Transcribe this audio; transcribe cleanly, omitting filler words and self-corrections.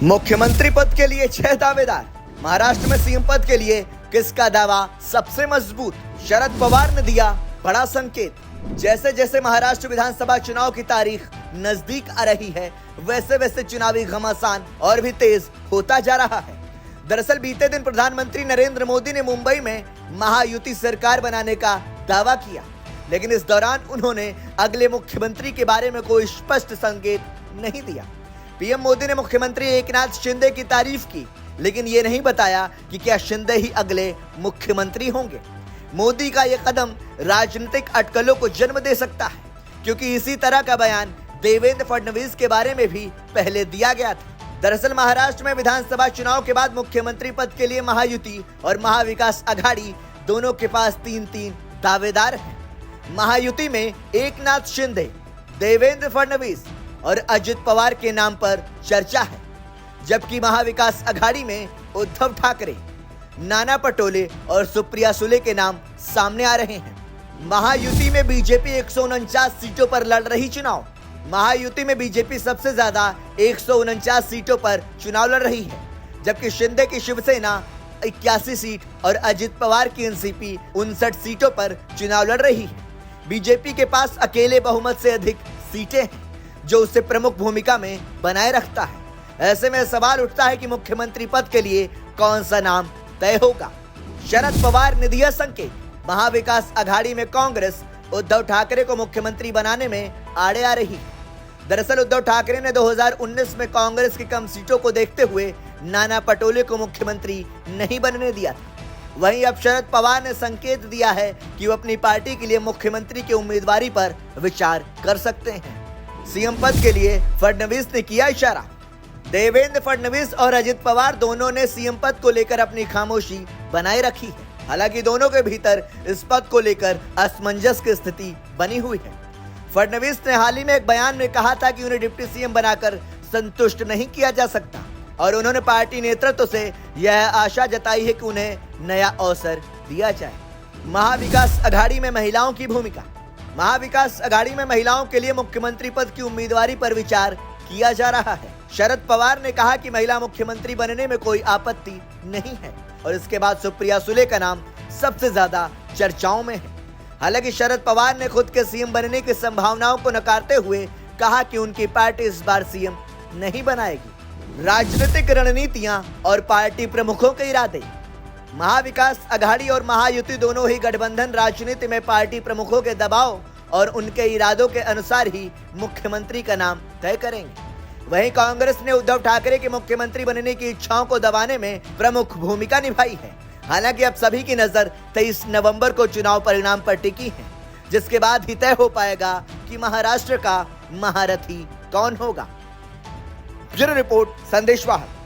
मुख्यमंत्री पद के लिए 6 दावेदार। महाराष्ट्र में सीएम पद के लिए किसका दावा सबसे मजबूत? शरद पवार ने दिया बड़ा संकेत। जैसे जैसे महाराष्ट्र विधानसभा चुनाव की तारीख नजदीक आ रही है, वैसे वैसे चुनावी घमासान और भी तेज होता जा रहा है। दरअसल बीते दिन प्रधानमंत्री नरेंद्र मोदी ने मुंबई में महायुति सरकार बनाने का दावा किया, लेकिन इस दौरान उन्होंने अगले मुख्यमंत्री के बारे में कोई स्पष्ट संकेत नहीं दिया। पीएम मोदी ने मुख्यमंत्री एकनाथ शिंदे की तारीफ की, लेकिन ये नहीं बताया कि क्या शिंदे ही अगले मुख्यमंत्री होंगे। मोदी का यह कदम राजनीतिक अटकलों को जन्म दे सकता है, क्योंकि इसी तरह का बयान देवेंद्र फडणवीस के बारे में भी पहले दिया गया था। दरअसल महाराष्ट्र में विधानसभा चुनाव के बाद मुख्यमंत्री पद के लिए महायुति और महाविकास आघाड़ी दोनों के पास 3-3 दावेदार हैं। महायुति में एकनाथ शिंदे, देवेंद्र फडणवीस और अजित पवार के नाम पर चर्चा है, जबकि महाविकास आघाड़ी में उद्धव ठाकरे, नाना पटोले और सुप्रिया सुले के नाम सामने आ रहे हैं। महायुति में बीजेपी 149 सीटों पर लड़ रही चुनाव। महायुति में बीजेपी सबसे ज्यादा 149 सीटों पर चुनाव लड़ रही है, जबकि शिंदे की शिवसेना 81 सीट और अजित पवार की एनसीपी 59 सीटों पर चुनाव लड़ रही है। बीजेपी के पास अकेले बहुमत से अधिक सीटें हैं, जो उसे प्रमुख भूमिका में बनाए रखता है। ऐसे में सवाल उठता है कि मुख्यमंत्री पद के लिए कौन सा नाम तय होगा। शरद पवार ने दिया संकेत। महाविकास आघाड़ी में कांग्रेस उद्धव ठाकरे को मुख्यमंत्री बनाने में आड़े आ रही है। दरअसल उद्धव ठाकरे ने 2019 में कांग्रेस की कम सीटों को देखते हुए नाना पटोले को मुख्यमंत्री नहीं बनने दिया था। वहीं अब शरद पवार ने संकेत दिया है कि वो अपनी पार्टी के लिए मुख्यमंत्री की उम्मीदवारी पर विचार कर सकते हैं। सीएम पद के लिए फडणवीस ने किया इशारा। देवेंद्र फडणवीस और अजित पवार दोनों ने सीएम पद को लेकर अपनी खामोशी बनाए रखी है। हालांकि दोनों के भीतर इस पद को लेकर असमंजस की स्थिति बनी हुई है। फडणवीस ने हाल ही में एक बयान में कहा था कि उन्हें डिप्टी सीएम बनाकर संतुष्ट नहीं किया जा सकता, और उन्होंने पार्टी नेतृत्व से यह आशा जताई है कि उन्हें नया अवसर दिया जाए। महाविकास आघाड़ी में महिलाओं की भूमिका। महाविकास आघाड़ी में महिलाओं के लिए मुख्यमंत्री पद की उम्मीदवारी पर विचार किया जा रहा है। शरद पवार ने कहा कि महिला मुख्यमंत्री बनने में कोई आपत्ति नहीं है, और इसके बाद सुप्रिया सुले का नाम सबसे ज्यादा चर्चाओं में है। हालांकि शरद पवार ने खुद के सीएम बनने की संभावनाओं को नकारते हुए कहा कि उनकी पार्टी इस बार सीएम नहीं बनाएगी। राजनीतिक रणनीतियां और पार्टी प्रमुखों के इरादे। महाविकास आघाड़ी और महायुति दोनों ही गठबंधन राजनीति में पार्टी प्रमुखों के दबाव और उनके इरादों के अनुसार ही मुख्यमंत्री का नाम तय करेंगे। वहीं कांग्रेस ने उद्धव ठाकरे के मुख्यमंत्री बनने की इच्छाओं को दबाने में प्रमुख भूमिका निभाई है। हालांकि अब सभी की नजर 23 नवंबर को चुनाव परिणाम पर टिकी है, जिसके बाद ही तय हो पाएगा कि महाराष्ट्र का महारथी कौन होगा। ब्यूरो रिपोर्ट, संदेश वाहक।